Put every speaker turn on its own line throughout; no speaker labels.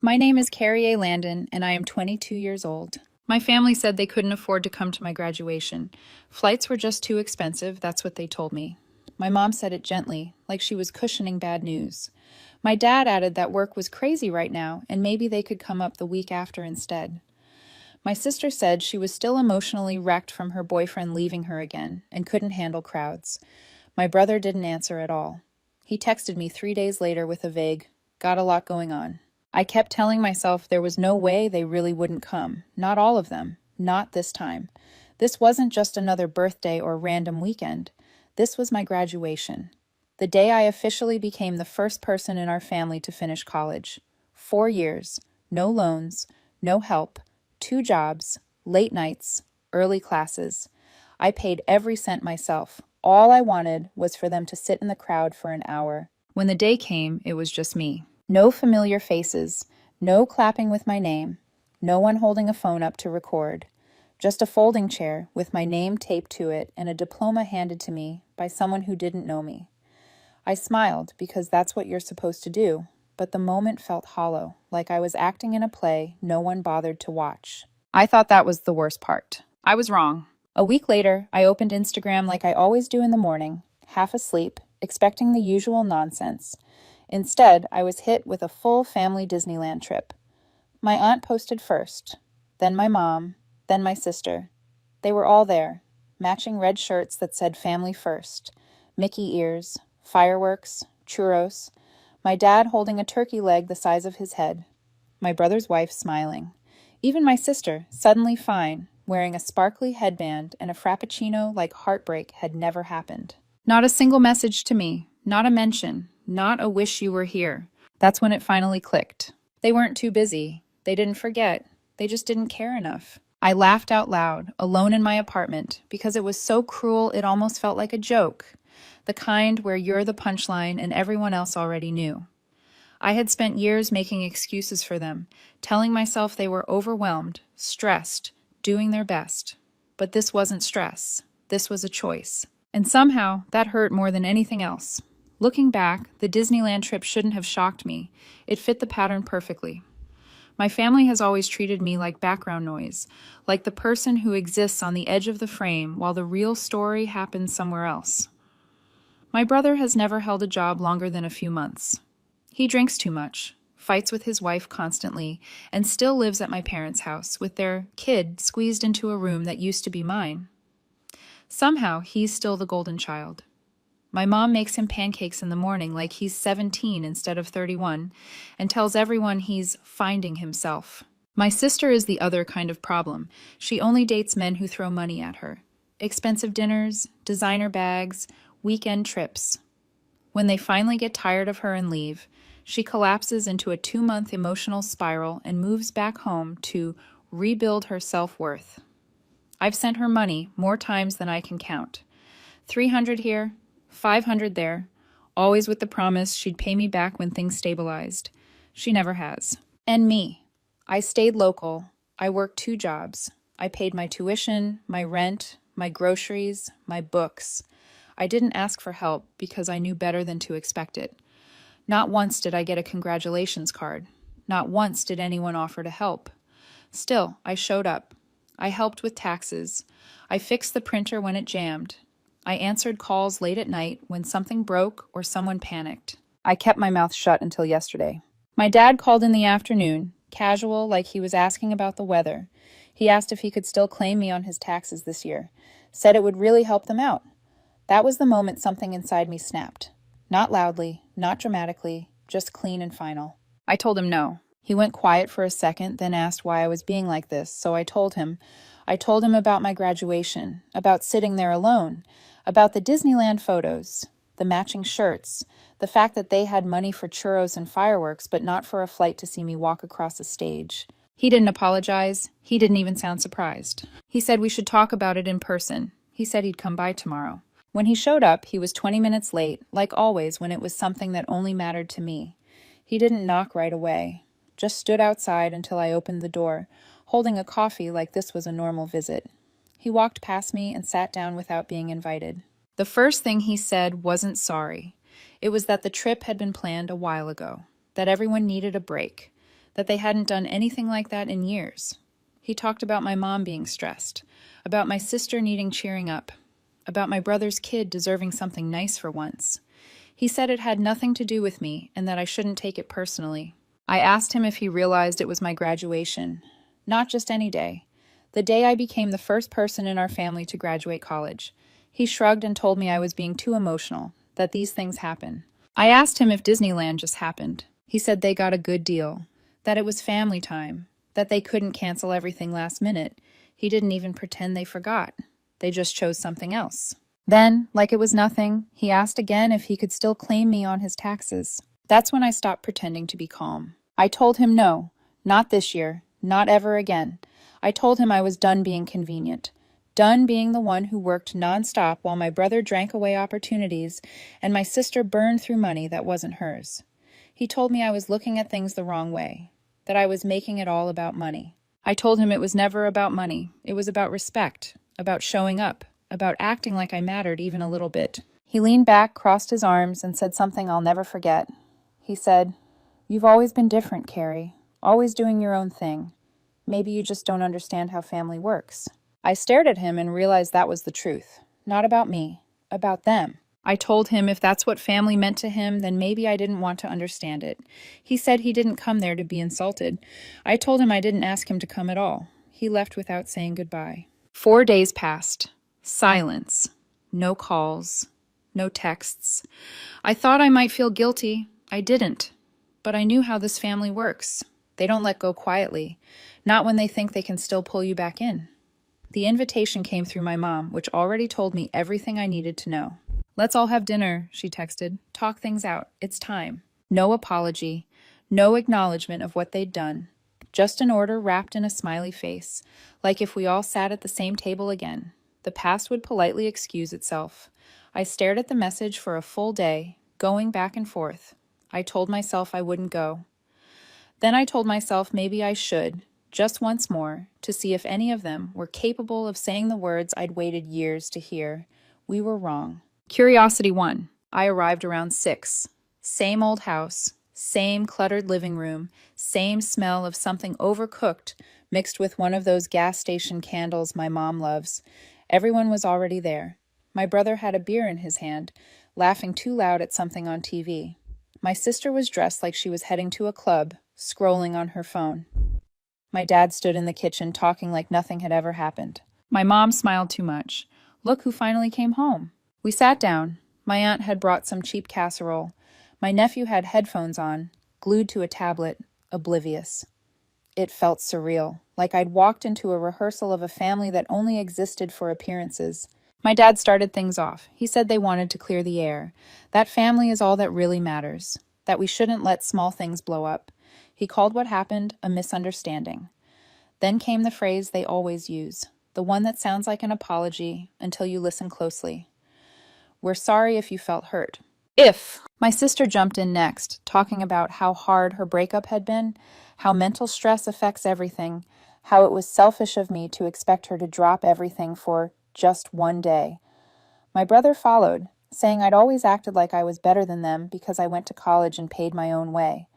My name is Carrie A. Landon, and I am 22 years old. My family said they couldn't afford to come to my graduation. Flights were just too expensive, that's what they told me. My mom said it gently, like she was cushioning bad news. My dad added that work was crazy right now, and maybe they could come up the week after instead. My sister said she was still emotionally wrecked from her boyfriend leaving her again and couldn't handle crowds. My brother didn't answer at all. He texted me 3 days later with a vague, "Got a lot going on." I kept telling myself there was no way they really wouldn't come. Not all of them. Not this time. This wasn't just another birthday or random weekend. This was my graduation. The day I officially became the first person in our family to finish college. 4 years, no loans, no help, 2 jobs, late nights, early classes. I paid every cent myself. All I wanted was for them to sit in the crowd for an hour. When the day came, it was just me. No familiar faces, no clapping with my name, no one holding a phone up to record. Just a folding chair with my name taped to it and a diploma handed to me by someone who didn't know me. I smiled because that's what you're supposed to do, but the moment felt hollow, like I was acting in a play no one bothered to watch. I thought that was the worst part. I was wrong. A week later, I opened Instagram like I always do in the morning, half asleep, expecting the usual nonsense. Instead, I was hit with a full family Disneyland trip. My aunt posted first, then my mom, then my sister. They were all there, matching red shirts that said family first, Mickey ears, fireworks, churros, my dad holding a turkey leg the size of his head, my brother's wife smiling. Even my sister, suddenly fine, wearing a sparkly headband and a frappuccino like heartbreak had never happened. Not a single message to me, not a mention, not a wish you were here. That's when it finally clicked. They weren't too busy. They didn't forget. They just didn't care enough. I laughed out loud, alone in my apartment, because it was so cruel it almost felt like a joke. The kind where you're the punchline and everyone else already knew. I had spent years making excuses for them, telling myself they were overwhelmed, stressed, doing their best. But this wasn't stress. This was a choice. And somehow, that hurt more than anything else. Looking back, the Disneyland trip shouldn't have shocked me. It fit the pattern perfectly. My family has always treated me like background noise, like the person who exists on the edge of the frame while the real story happens somewhere else. My brother has never held a job longer than a few months. He drinks too much, fights with his wife constantly, and still lives at my parents' house with their kid squeezed into a room that used to be mine. Somehow, he's still the golden child. My mom makes him pancakes in the morning like he's 17 instead of 31, and tells everyone he's finding himself. My sister is the other kind of problem. She only dates men who throw money at her. Expensive dinners, designer bags, weekend trips. When they finally get tired of her and leave, she collapses into a 2-month emotional spiral and moves back home to rebuild her self-worth. I've sent her money more times than I can count. 300 here, 500 there, always with the promise she'd pay me back when things stabilized. She never has. And me. I stayed local. I worked 2 jobs. I paid my tuition, my rent, my groceries, my books. I didn't ask for help because I knew better than to expect it. Not once did I get a congratulations card. Not once did anyone offer to help. Still, I showed up. I helped with taxes. I fixed the printer when it jammed. I answered calls late at night when something broke or someone panicked. I kept my mouth shut until yesterday. My dad called in the afternoon, casual, like he was asking about the weather. He asked if he could still claim me on his taxes this year. Said it would really help them out. That was the moment something inside me snapped. Not loudly, not dramatically, just clean and final. I told him no. He went quiet for a second, then asked why I was being like this, so I told him. I told him about my graduation, about sitting there alone, about the Disneyland photos, the matching shirts, the fact that they had money for churros and fireworks, but not for a flight to see me walk across a stage. He didn't apologize. He didn't even sound surprised. He said we should talk about it in person. He said he'd come by tomorrow. When he showed up, he was 20 minutes late, like always when it was something that only mattered to me. He didn't knock right away, just stood outside until I opened the door, holding a coffee like this was a normal visit. He walked past me and sat down without being invited. The first thing he said wasn't sorry. It was that the trip had been planned a while ago, that everyone needed a break, that they hadn't done anything like that in years. He talked about my mom being stressed, about my sister needing cheering up, about my brother's kid deserving something nice for once. He said it had nothing to do with me and that I shouldn't take it personally. I asked him if he realized it was my graduation. Not just any day. The day I became the first person in our family to graduate college. He shrugged and told me I was being too emotional, that these things happen. I asked him if Disneyland just happened. He said they got a good deal, that it was family time, that they couldn't cancel everything last minute. He didn't even pretend they forgot. They just chose something else. Then, like it was nothing, he asked again if he could still claim me on his taxes. That's when I stopped pretending to be calm. I told him no, not this year, not ever again. I told him I was done being convenient, done being the one who worked nonstop while my brother drank away opportunities and my sister burned through money that wasn't hers. He told me I was looking at things the wrong way, that I was making it all about money. I told him it was never about money. It was about respect, about showing up, about acting like I mattered even a little bit. He leaned back, crossed his arms, and said something I'll never forget. He said, "You've always been different, Carrie, always doing your own thing. Maybe you just don't understand how family works." I stared at him and realized that was the truth. Not about me, about them. I told him if that's what family meant to him, then maybe I didn't want to understand it. He said he didn't come there to be insulted. I told him I didn't ask him to come at all. He left without saying goodbye. 4 days passed. Silence. No calls. No texts. I thought I might feel guilty. I didn't. But I knew how this family works. They don't let go quietly. Not when they think they can still pull you back in. The invitation came through my mom, which already told me everything I needed to know. "Let's all have dinner," she texted. "Talk things out. It's time." No apology. No acknowledgement of what they'd done. Just an order wrapped in a smiley face, like if we all sat at the same table again. The past would politely excuse itself. I stared at the message for a full day, going back and forth. I told myself I wouldn't go. Then I told myself maybe I should, just once more, to see if any of them were capable of saying the words I'd waited years to hear. We were wrong. Curiosity won. I arrived around 6. Same old house, same cluttered living room, same smell of something overcooked mixed with one of those gas station candles my mom loves. Everyone was already there. My brother had a beer in his hand, laughing too loud at something on TV. My sister was dressed like she was heading to a club, scrolling on her phone. My dad stood in the kitchen talking like nothing had ever happened. My mom smiled too much. Look who finally came home. We sat down. My aunt had brought some cheap casserole. My nephew had headphones on, glued to a tablet, oblivious. It felt surreal, like I'd walked into a rehearsal of a family that only existed for appearances. My dad started things off. He said they wanted to clear the air. That family is all that really matters. That we shouldn't let small things blow up. He called what happened a misunderstanding. Then came the phrase they always use, the one that sounds like an apology until you listen closely. "We're sorry if you felt hurt." If! My sister jumped in next, talking about how hard her breakup had been, how mental stress affects everything, how it was selfish of me to expect her to drop everything for just one day. My brother followed, saying I'd always acted like I was better than them because I went to college and paid my own way.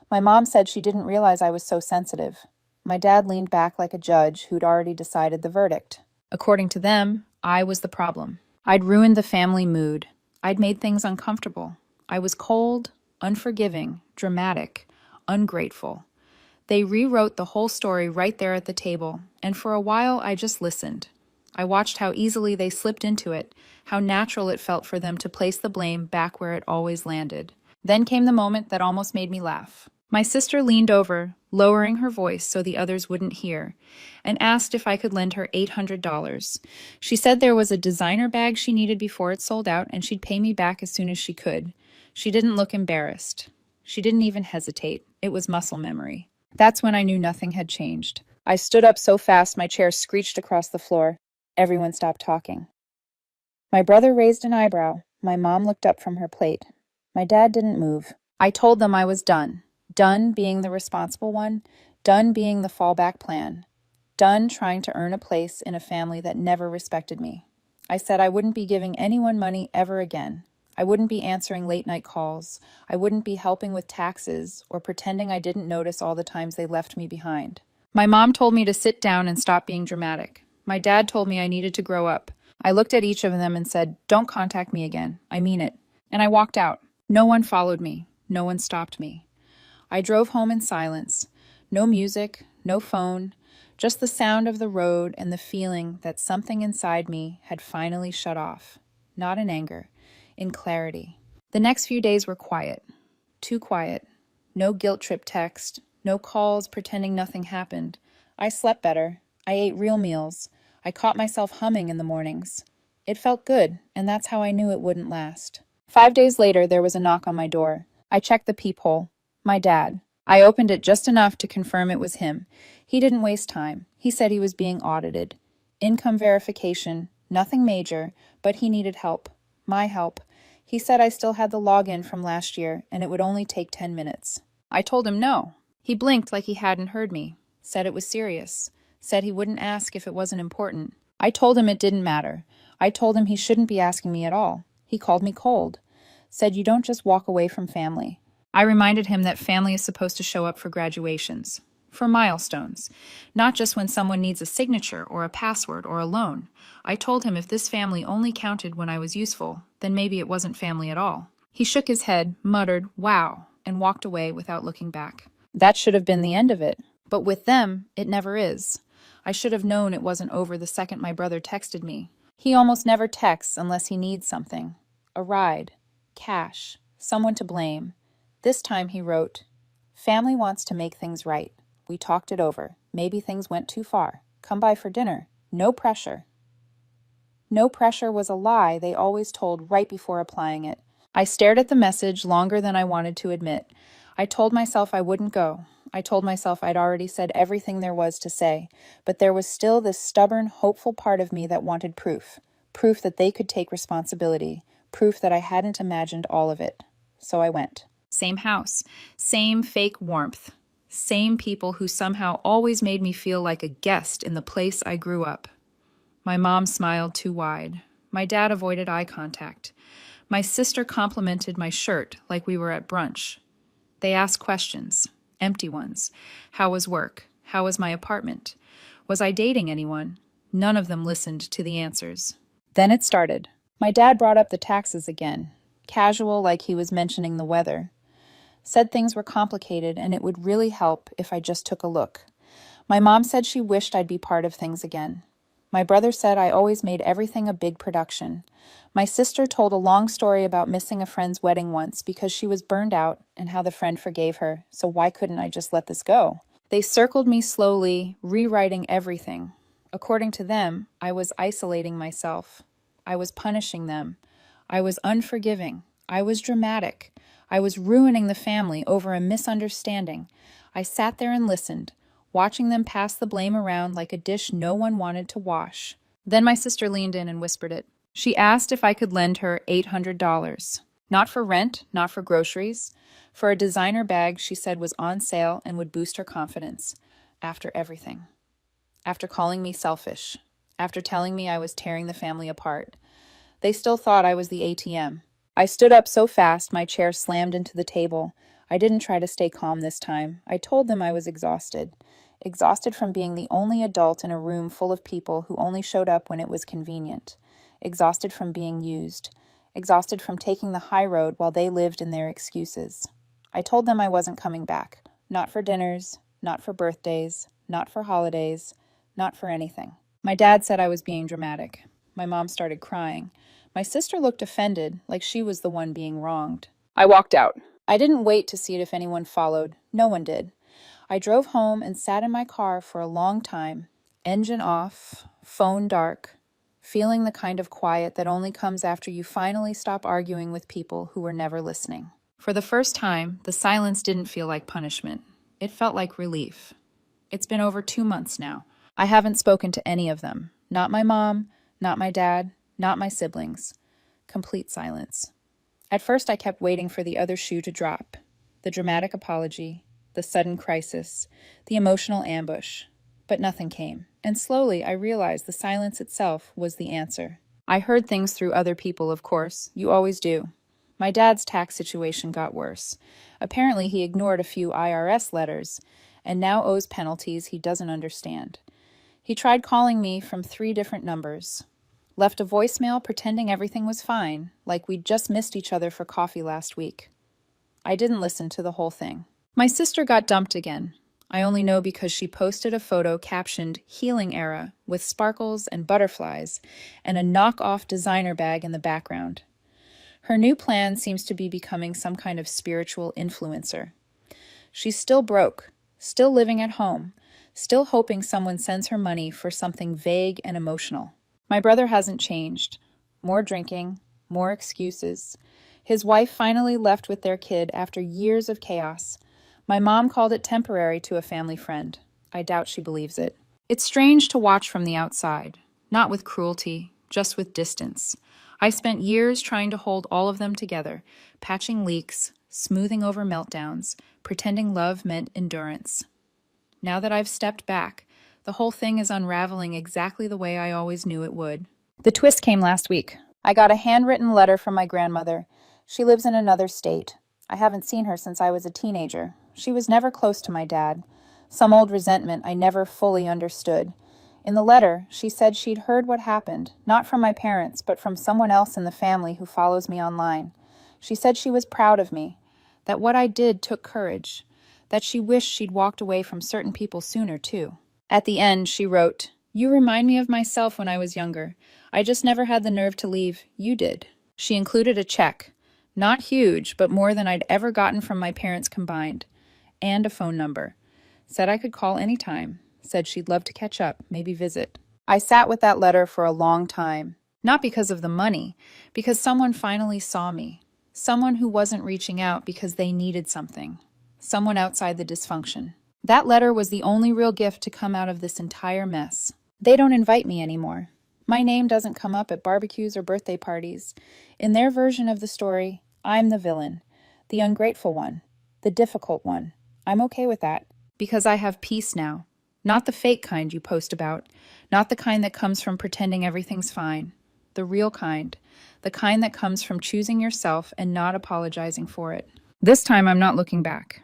My mom said she didn't realize I was so sensitive. My dad leaned back like a judge who'd already decided the verdict. According to them, I was the problem. I'd ruined the family mood. I'd made things uncomfortable. I was cold, unforgiving, dramatic, ungrateful. They rewrote the whole story right there at the table, and for a while I just listened. I watched how easily they slipped into it, how natural it felt for them to place the blame back where it always landed. Then came the moment that almost made me laugh. My sister leaned over, lowering her voice so the others wouldn't hear, and asked if I could lend her $800. She said there was a designer bag she needed before it sold out, and she'd pay me back as soon as she could. She didn't look embarrassed. She didn't even hesitate. It was muscle memory. That's when I knew nothing had changed. I stood up so fast my chair screeched across the floor. Everyone stopped talking. My brother raised an eyebrow. My mom looked up from her plate. My dad didn't move. I told them I was done. Done being the responsible one. Done being the fallback plan. Done trying to earn a place in a family that never respected me. I said I wouldn't be giving anyone money ever again. I wouldn't be answering late-night calls. I wouldn't be helping with taxes or pretending I didn't notice all the times they left me behind. My mom told me to sit down and stop being dramatic. My dad told me I needed to grow up. I looked at each of them and said, "Don't contact me again. I mean it." And I walked out. No one followed me. No one stopped me. I drove home in silence. No music, no phone, just the sound of the road and the feeling that something inside me had finally shut off. Not in anger, in clarity. The next few days were quiet. Too quiet. No guilt trip text. No calls pretending nothing happened. I slept better. I ate real meals. I caught myself humming in the mornings. It felt good, and that's how I knew it wouldn't last. 5 days later, there was a knock on my door. I checked the peephole. My dad. I opened it just enough to confirm it was him. He didn't waste time. He said he was being audited. Income verification, nothing major, but he needed help. My help. He said I still had the login from last year, and it would only take 10 minutes. I told him no. He blinked like he hadn't heard me. Said it was serious. Said he wouldn't ask if it wasn't important. I told him it didn't matter. I told him he shouldn't be asking me at all. He called me cold. Said you don't just walk away from family. I reminded him that family is supposed to show up for graduations, for milestones, not just when someone needs a signature or a password or a loan. I told him if this family only counted when I was useful, then maybe it wasn't family at all. He shook his head, muttered, "Wow," and walked away without looking back. That should have been the end of it. But with them, it never is. I should have known it wasn't over the second my brother texted me. He almost never texts unless he needs something. A ride, cash, someone to blame. This time he wrote, "Family wants to make things right. We talked it over. Maybe things went too far. Come by for dinner. No pressure." No pressure was a lie they always told right before applying it. I stared at the message longer than I wanted to admit. I told myself I wouldn't go. I told myself I'd already said everything there was to say, but there was still this stubborn, hopeful part of me that wanted proof. Proof that they could take responsibility. Proof that I hadn't imagined all of it. So I went. Same house, same fake warmth, same people who somehow always made me feel like a guest in the place I grew up. My mom smiled too wide. My dad avoided eye contact. My sister complimented my shirt like we were at brunch. They asked questions, empty ones. How was work? How was my apartment? Was I dating anyone? None of them listened to the answers. Then it started. My dad brought up the taxes again, casual like he was mentioning the weather. Said things were complicated and it would really help if I just took a look. My mom said she wished I'd be part of things again. My brother said I always made everything a big production. My sister told a long story about missing a friend's wedding once because she was burned out and how the friend forgave her, so why couldn't I just let this go? They circled me slowly, rewriting everything. According to them, I was isolating myself. I was punishing them. I was unforgiving. I was dramatic. I was ruining the family over a misunderstanding. I sat there and listened, watching them pass the blame around like a dish no one wanted to wash. Then my sister leaned in and whispered it. She asked if I could lend her $800. Not for rent, not for groceries. For a designer bag she said was on sale and would boost her confidence. After everything. After calling me selfish. After telling me I was tearing the family apart. They still thought I was the ATM. I stood up so fast my chair slammed into the table. I didn't try to stay calm this time. I told them I was exhausted. Exhausted from being the only adult in a room full of people who only showed up when it was convenient. Exhausted from being used. Exhausted from taking the high road while they lived in their excuses. I told them I wasn't coming back. Not for dinners, not for birthdays, not for holidays, not for anything. My dad said I was being dramatic. My mom started crying. My sister looked offended, like she was the one being wronged. I walked out. I didn't wait to see if anyone followed. No one did. I drove home and sat in my car for a long time, engine off, phone dark, feeling the kind of quiet that only comes after you finally stop arguing with people who were never listening. For the first time, the silence didn't feel like punishment. It felt like relief. It's been over 2 months now. I haven't spoken to any of them. Not my mom, not my dad, not my siblings. Complete silence. At first I kept waiting for the other shoe to drop. The dramatic apology, the sudden crisis, the emotional ambush. But nothing came. And slowly I realized the silence itself was the answer. I heard things through other people, of course. You always do. My dad's tax situation got worse. Apparently, he ignored a few IRS letters and now owes penalties he doesn't understand. He tried calling me from 3 different numbers, left a voicemail pretending everything was fine, like we'd just missed each other for coffee last week. I didn't listen to the whole thing. My sister got dumped again. I only know because she posted a photo captioned "Healing Era" with sparkles and butterflies and a knockoff designer bag in the background. Her new plan seems to be becoming some kind of spiritual influencer. She's still broke, still living at home, still hoping someone sends her money for something vague and emotional. My brother hasn't changed. More drinking, more excuses. His wife finally left with their kid after years of chaos. My mom called it temporary to a family friend. I doubt she believes it. It's strange to watch from the outside, not with cruelty, just with distance. I spent years trying to hold all of them together, patching leaks, smoothing over meltdowns, pretending love meant endurance. Now that I've stepped back, the whole thing is unraveling exactly the way I always knew it would. The twist came last week. I got a handwritten letter from my grandmother. She lives in another state. I haven't seen her since I was a teenager. She was never close to my dad. Some old resentment I never fully understood. In the letter, she said she'd heard what happened, not from my parents, but from someone else in the family who follows me online. She said she was proud of me, that what I did took courage, that she wished she'd walked away from certain people sooner, too. At the end, she wrote, "You remind me of myself when I was younger. I just never had the nerve to leave. You did." She included a check. Not huge, but more than I'd ever gotten from my parents combined. And a phone number. Said I could call anytime. Said she'd love to catch up, maybe visit. I sat with that letter for a long time. Not because of the money, because someone finally saw me. Someone who wasn't reaching out because they needed something. Someone outside the dysfunction. That letter was the only real gift to come out of this entire mess. They don't invite me anymore. My name doesn't come up at barbecues or birthday parties. In their version of the story, I'm the villain, the ungrateful one, the difficult one. I'm okay with that, because I have peace now. Not the fake kind you post about, not the kind that comes from pretending everything's fine. The real kind, the kind that comes from choosing yourself and not apologizing for it. This time I'm not looking back.